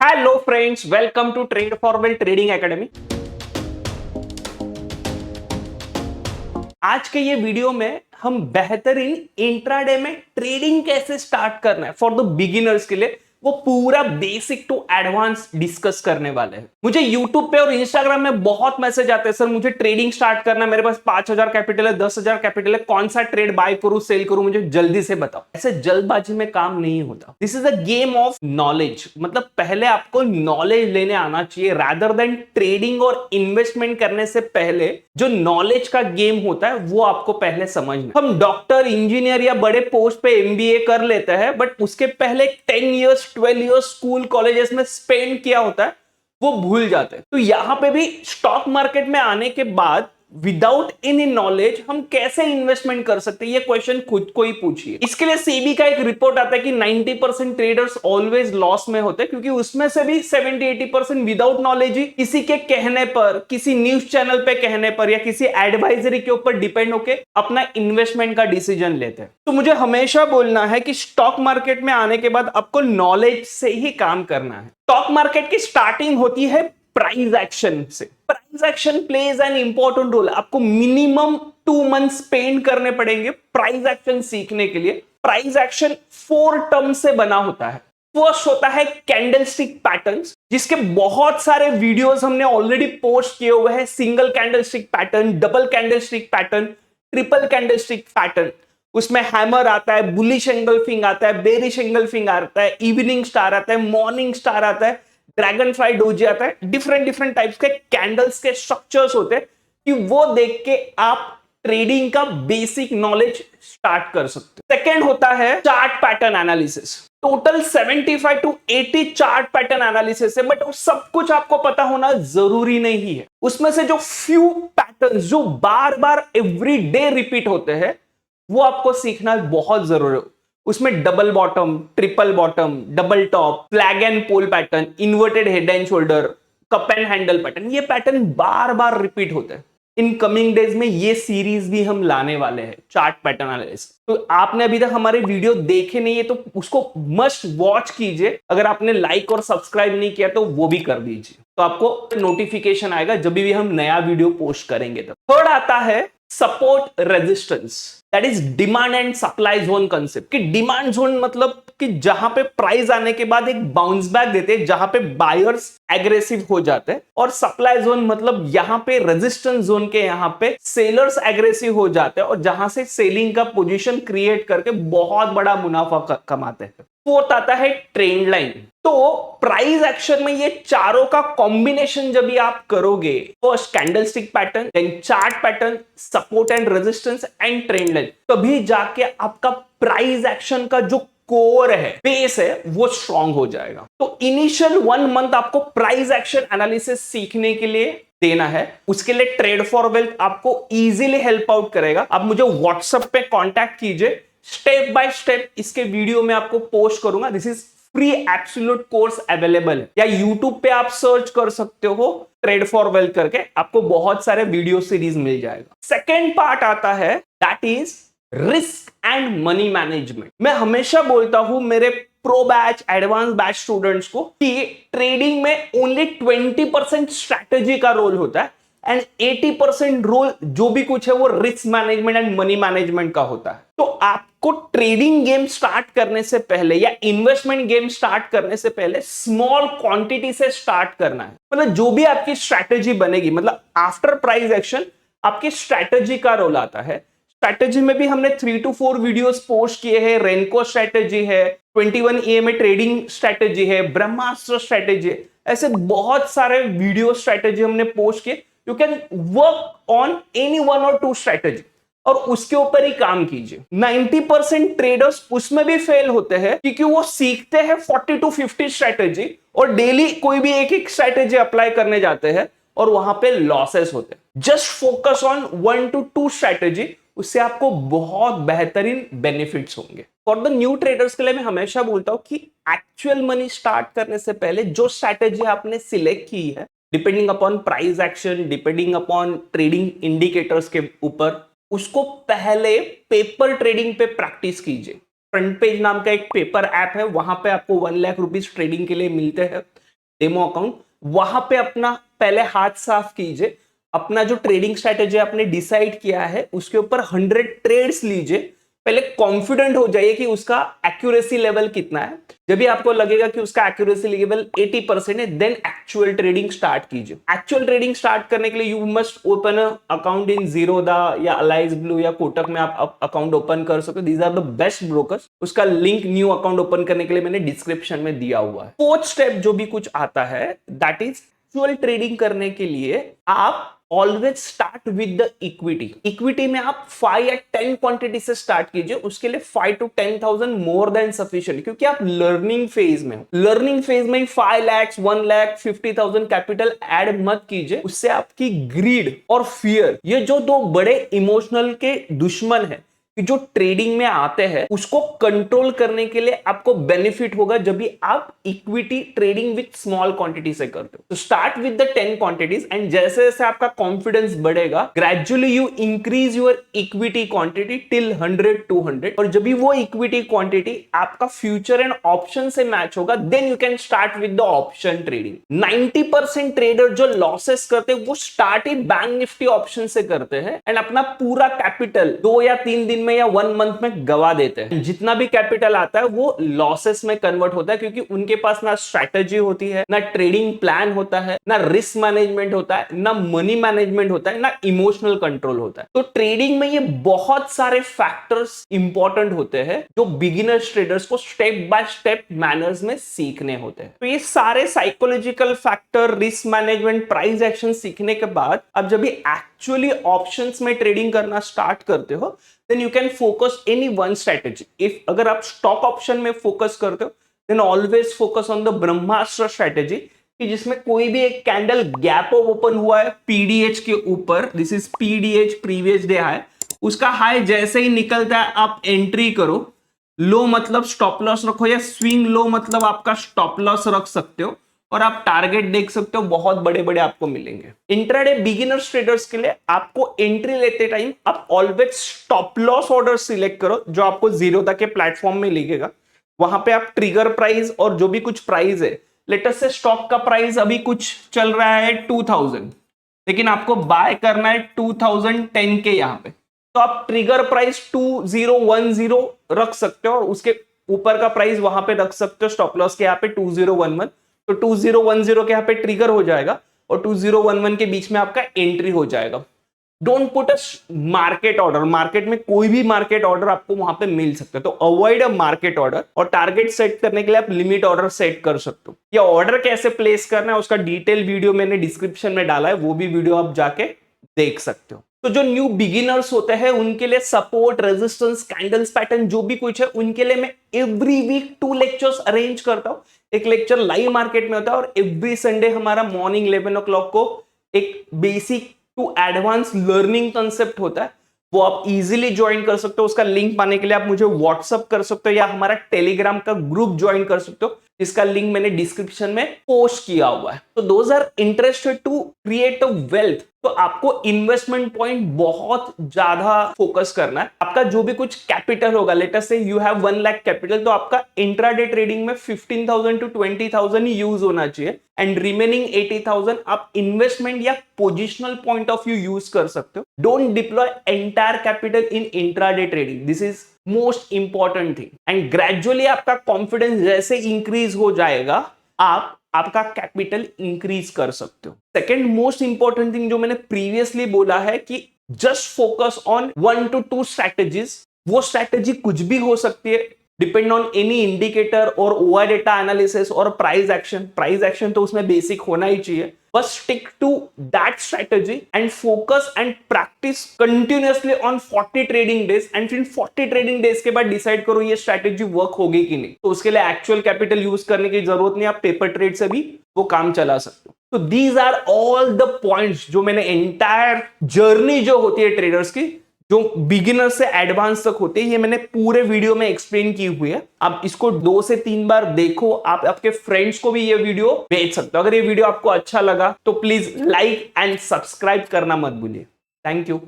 Hello friends, welcome to Trade Forwell Trading Academy. आज के ये वीडियो में हम बेहतरीन इंट्राडे में ट्रेडिंग कैसे स्टार्ट करना है फॉर द बिगिनर्स के लिए वो पूरा बेसिक टू एडवांस डिस्कस करने वाले हैं। मुझे यूट्यूब पे और इंस्टाग्राम में बहुत मैसेज आते हैं, सर मुझे ट्रेडिंग स्टार्ट करना है, मेरे पास 5,000 कैपिटल है, 10,000 कैपिटल है, कौन सा ट्रेड बाय करूं सेल करूं, मुझे जल्दी से बताओ। ऐसे जल्दबाजी में काम नहीं होता। This is a game of knowledge. मतलब पहले आपको नॉलेज लेने आना चाहिए रादर देन ट्रेडिंग और इन्वेस्टमेंट करने से पहले जो नॉलेज का गेम होता है वो आपको पहले समझना। हम डॉक्टर, इंजीनियर या बड़े पोस्ट पे एमबीए कर लेते हैं, बट उसके पहले 10 इयर्स 12 इयर्स स्कूल कॉलेजेस में स्पेंड किया होता है वो भूल जाते हैं। तो यहां पे भी स्टॉक मार्केट में आने के बाद विदाउट एनी नॉलेज हम कैसे इन्वेस्टमेंट कर सकते हैं, ये क्वेश्चन खुद को ही पूछिए। इसके लिए सेबी का एक रिपोर्ट आता है कि 90% ट्रेडर्स ऑलवेज लॉस में होते हैं, क्योंकि उसमें से भी 70-80% विदाउट नॉलेज ही किसी के कहने पर, किसी न्यूज चैनल पे कहने पर या किसी एडवाइजरी के ऊपर डिपेंड होकर अपना इन्वेस्टमेंट का डिसीजन लेते हैं। तो मुझे हमेशा बोलना है कि स्टॉक मार्केट में आने के बाद आपको नॉलेज से ही काम करना है। स्टॉक मार्केट की स्टार्टिंग होती है प्राइस एक्शन से। Price action plays an important role. आपको मिनिमम 2 मंथ स्पेंड करने पड़ेंगे प्राइस एक्शन सीखने के लिए। प्राइस एक्शन 4 टर्म से बना होता है। फर्स्ट होता है कैंडलस्टिक पैटर्न्स, जिसके बहुत सारे वीडियोस हमने ऑलरेडी पोस्ट किए हुए हैं। Single candlestick pattern, double candlestick pattern, triple candlestick pattern. उसमें हैमर आता है, बुलिश एंगल्फिंग आता है, बेरिश एंगल्फिंग आता है, इवनिंग स्टार आता है, मॉर्निंग स्टार आता है, ड्रैगन फ्लाई डोजी आता है। डिफरेंट टाइप्स के कैंडल्स के स्ट्रक्चर्स होते हैं कि वो देख के आप ट्रेडिंग का बेसिक नॉलेज स्टार्ट कर सकते हैं। सेकेंड होता है chart pattern analysis. Total 75 to 80 chart pattern analysis है, बट सब कुछ आपको पता होना जरूरी नहीं है। उसमें से जो फ्यू पैटर्न्स जो बार बार एवरी डे रिपीट होते हैं वो आपको सीखना बहुत जरूरी है। उसमें double bottom, triple bottom, double top, flag and pole pattern, inverted head and shoulder, cup and handle pattern, ये पैटर्न बार बार रिपीट होते हैं। इन कमिंग डेज में ये सीरीज भी हम लाने वाले हैं, चार्ट पैटर्न एनालिसिस। तो आपने अभी तक हमारे वीडियो देखे नहीं है तो उसको मस्ट वॉच कीजिए। अगर आपने लाइक और सब्सक्राइब नहीं किया तो वो भी कर दीजिए, तो आपको नोटिफिकेशन आएगा जब भी हम नया वीडियो पोस्ट करेंगे। तब थर्ड आता है support resistance, that is demand and supply zone concept. कि डिमांड जोन मतलब कि जहां पे प्राइस आने के बाद एक बाउंस बैक देते हैं, जहां पे बायर्स एग्रेसिव हो जाते हैं, और सप्लाई जोन मतलब यहां पे रेजिस्टेंस जोन के यहां पे सेलर्स एग्रेसिव हो जाते हैं और जहां से सेलिंग का पोजीशन क्रिएट करके बहुत बड़ा मुनाफा कमाते हैं। फोर्थ आता है ट्रेंड लाइन। तो प्राइस एक्शन में ये चारों का कॉम्बिनेशन जब भी आप करोगे, first candlestick pattern, then chart pattern, support and resistance and trend line, तभी जाके आपका प्राइस एक्शन का जो कोर है, बेस है, वो स्ट्रांग हो जाएगा। तो इनिशियल 1 मंथ आपको प्राइस एक्शन एनालिसिस सीखने के लिए देना है। उसके लिए ट्रेड फॉर वेल्थ आपको इजीली हेल्प आउट करेगा। आप मुझे व्हाट्सएप पे कांटेक्ट कीजिए, स्टेप बाय स्टेप इसके वीडियो में आपको पोस्ट करूंगा। This is free absolute course available है, या यूट्यूब पे आप सर्च कर सकते हो ट्रेड फॉर वेल्थ करके, आपको बहुत सारे वीडियो सीरीज मिल जाएगा। सेकेंड पार्ट आता है that is risk and money management. मैं हमेशा बोलता हूं मेरे pro batch, advance batch students को कि ट्रेडिंग में ओनली 20% स्ट्रैटेजी का रोल होता है एंड 80% रोल जो भी कुछ है वो risk management and money management का होता है। तो आपको ट्रेडिंग गेम स्टार्ट करने से पहले या इन्वेस्टमेंट गेम स्टार्ट करने से पहले स्मॉल क्वांटिटी से स्टार्ट करना है। मतलब जो भी आपकी स्ट्रैटेजी बनेगी, मतलब आफ्टर प्राइस एक्शन आपकी स्ट्रैटेजी का रोल आता है। स्ट्रैटेजी में भी हमने 3 to 4 वीडियोस पोस्ट किए हैं। रेनको स्ट्रैटेजी है, 21 EMA ट्रेडिंग स्ट्रैटेजी है, ब्रह्मास्त्र स्ट्रैटेजी है, ऐसे बहुत सारे वीडियो स्ट्रैटेजी हमने पोस्ट किए। You can work on any 1 or 2 strategy और उसके ऊपर ही काम कीजिए। 90% ट्रेडर्स उसमें भी फेल होते हैं क्योंकि वो सीखते हैं 40 to 50 स्ट्रैटेजी और डेली कोई भी एक स्ट्रैटेजी अप्लाई करने जाते हैं और वहां पे लॉसेस होते हैं। Just focus on 1 to 2 strategy, उससे आपको बहुत बेहतरीन बेनिफिट्स होंगे। फॉर द न्यू ट्रेडर्स के लिए मैं हमेशा बोलता हूं कि एक्चुअल मनी स्टार्ट करने से पहले जो स्ट्रैटेजी आपने सिलेक्ट की है, depending upon price action, depending upon trading indicators के ऊपर, उसको पहले पेपर ट्रेडिंग पे प्रैक्टिस कीजिए। फ्रंट पेज नाम का एक पेपर ऐप है, वहां पे आपको 1 लाख रुपीज ट्रेडिंग के लिए मिलते हैं। डेमो अकाउंट, वहां पे अपना पहले हाथ साफ कीजिए, अपना जो ट्रेडिंग स्ट्रेटेजी आपने डिसाइड किया है उसके ऊपर 100 ट्रेड्स लीजिए, पहले कॉन्फिडेंट हो जाइए कि उसका एक्यूरेसी लेवल कितना है। जब भी आपको लगेगा कि उसका एक्यूरेसी लेवल 80% है, देन एक्चुअल ट्रेडिंग स्टार्ट कीजिए। एक्चुअल ट्रेडिंग स्टार्ट करने के लिए you must open a account in Zerodha या अलाइज ब्लू या कोटक में आप अकाउंट ओपन कर सकते हो। These are the best brokers. उसका लिंक न्यू अकाउंट ओपन करने के लिए मैंने डिस्क्रिप्शन में दिया हुआ है। फोर्थ स्टेप जो भी कुछ आता है दैट इज एक्चुअल ट्रेडिंग करने के लिए आप always start with the equity. Equity में आप 5 या 10 क्वांटिटी से स्टार्ट कीजिए, उसके लिए 5 to 10,000 मोर देन सफिशिएंट, क्योंकि आप लर्निंग फेज में हो। लर्निंग फेज में 5 लाख 1 लाख 50,000 कैपिटल ऐड मत कीजिए, उससे आपकी ग्रीड और फियर, ये जो दो बड़े इमोशनल के दुश्मन है कि जो ट्रेडिंग में आते हैं, उसको कंट्रोल करने के लिए आपको बेनिफिट होगा जब भी आप equity trading with small quantity से करते हो। तो start with the 10 quantities and जैसे जैसे आपका कॉन्फिडेंस बढ़ेगा, gradually you increase your equity quantity till 100 200, और जब भी वो इक्विटी क्वांटिटी आपका फ्यूचर एंड ऑप्शन से मैच होगा, then you can start with the option trading. 90% trader जो लॉसेस करते हैं वो स्टार्ट ही बैंक निफ्टी ऑप्शन से करते हैं एंड अपना पूरा कैपिटल 2 या 3 दिन में या 1 मंथ में गवा देते हैं। जितना भी कैपिटल आता है वो लॉसेस में कन्वर्ट होता है, क्योंकि उनके पास ना स्ट्रैटेजी होती है, ना ट्रेडिंग प्लान होता है, ना रिस्क मैनेजमेंट होता है, ना मनी मैनेजमेंट होता है, ना इमोशनल कंट्रोल होता है। तो ट्रेडिंग में ये बहुत सारे फैक्टर्स इंपॉर्टेंट होते हैं जो बिगिनर्स ट्रेडर्स को स्टेप बाय स्टेप मैनर्स में सीखने होते हैं। तो ये सारे psychological factor, risk management, price action सीखने के बाद अब जब भी एक्चुअली ऑप्शंस में ट्रेडिंग करना स्टार्ट करते हो, then you can focus any one strategy. If अगर आप स्टॉक ऑप्शन में फोकस करते हो, then always focus on the Brahmastra strategy, कि जिसमें कोई भी एक कैंडल गैप ओपन हुआ है पीडीएच के ऊपर, this is PDH previous day high, उसका हाई जैसे ही निकलता है आप एंट्री करो, लो मतलब स्टॉप लॉस रखो, या स्विंग लो मतलब आपका स्टॉप लॉस रख सकते हो, और आप टारगेट देख सकते हो बहुत बड़े बड़े आपको मिलेंगे। इंट्राडे बिगिनर्स ट्रेडर्स के लिए आपको एंट्री लेते टाइम आप always stop loss order select करो जो आपको जीरोधा के प्लेटफॉर्म में लिखेगा। वहां पे आप ट्रिगर प्राइस और जो भी कुछ प्राइस है, लेटेस्ट से स्टॉक का प्राइस अभी कुछ चल रहा है 2000, लेकिन आपको बाय करना है 2010 के यहाँ पे, तो आप ट्रिगर प्राइस 2010 रख सकते हो और उसके ऊपर का प्राइस वहां पे रख सकते हो स्टॉप लॉस के यहाँ पे 2011। तो 2010 के यहाँ पे ट्रिगर हो जाएगा और 2011 के बीच में आपका एंट्री हो जाएगा। Don't put a market order, market में कोई भी मार्केट ऑर्डर आपको वहां पे मिल सकता है, तो अवॉइड अ मार्केट ऑर्डर, और टारगेट सेट करने के लिए आप लिमिट ऑर्डर सेट कर सकते हो। ये ऑर्डर कैसे प्लेस करना है उसका डिटेल वीडियो मैंने डिस्क्रिप्शन में डाला है, वो भी वीडियो आप जाके देख सकते हो। तो जो न्यू बिगिनर्स होते हैं उनके लिए सपोर्ट, रेजिस्टेंस, कैंडल्स पैटर्न जो भी कुछ है उनके लिए मैं एवरी वीक 2 लेक्चर्स अरेंज करता हूं। एक लेक्चर लाइव मार्केट में होता है और एवरी संडे हमारा मॉर्निंग 11 o'clock को एक basic to advance learning concept होता है, वो आप इजीली ज्वाइन कर सकते हो। उसका लिंक पाने के लिए आप मुझे व्हाट्सअप कर सकते हो या हमारा टेलीग्राम का ग्रुप ज्वाइन कर सकते हो, जिसका लिंक मैंने डिस्क्रिप्शन में पोस्ट किया हुआ है। तो those are interested to create a wealth, तो आपको इन्वेस्टमेंट पॉइंट बहुत ज्यादा फोकस करना है। आपका जो भी कुछ कैपिटल होगा, लेट अस से यू हैव 1 लाख कैपिटल, तो आपका इंट्राडे ट्रेडिंग में 15,000 to 20,000 ही यूज होना चाहिए एंड रिमेनिंग 80,000 आप इन्वेस्टमेंट या positional point of view use कर सकते हो। Don't deploy entire capital in intraday trading, this is most important thing. And gradually आपका कॉन्फिडेंस जैसे इंक्रीज हो जाएगा, आपका कैपिटल इंक्रीज कर सकते हो। सेकेंड मोस्ट इंपॉर्टेंट थिंग जो मैंने प्रीवियसली बोला है कि just focus on 1 to 2 strategies. वो स्ट्रैटेजी कुछ भी हो सकती है, डिपेंड ऑन एनी इंडिकेटर और ओआई डेटा एनालिसिस और प्राइस एक्शन। प्राइस एक्शन तो उसमें बेसिक होना ही चाहिए। बस stick to that strategy and focus and practice continuously on 40 trading days, and फिर 40 ट्रेडिंग डेज के बाद डिसाइड करो ये स्ट्रैटेजी वर्क होगी कि नहीं। तो उसके लिए एक्चुअल कैपिटल यूज करने की जरूरत नहीं, आप पेपर ट्रेड से भी वो काम चला सकते हो। तो these are all the points जो मैंने एंटायर जर्नी जो होती है ट्रेडर्स की, जो बिगिनर से एडवांस तक होते हैं, ये मैंने पूरे वीडियो में एक्सप्लेन की हुई है। आप इसको 2 से 3 बार देखो, आप आपके फ्रेंड्स को भी ये वीडियो भेज सकते हो। अगर ये वीडियो आपको अच्छा लगा तो प्लीज लाइक एंड सब्सक्राइब करना मत भूलिए। Thank you.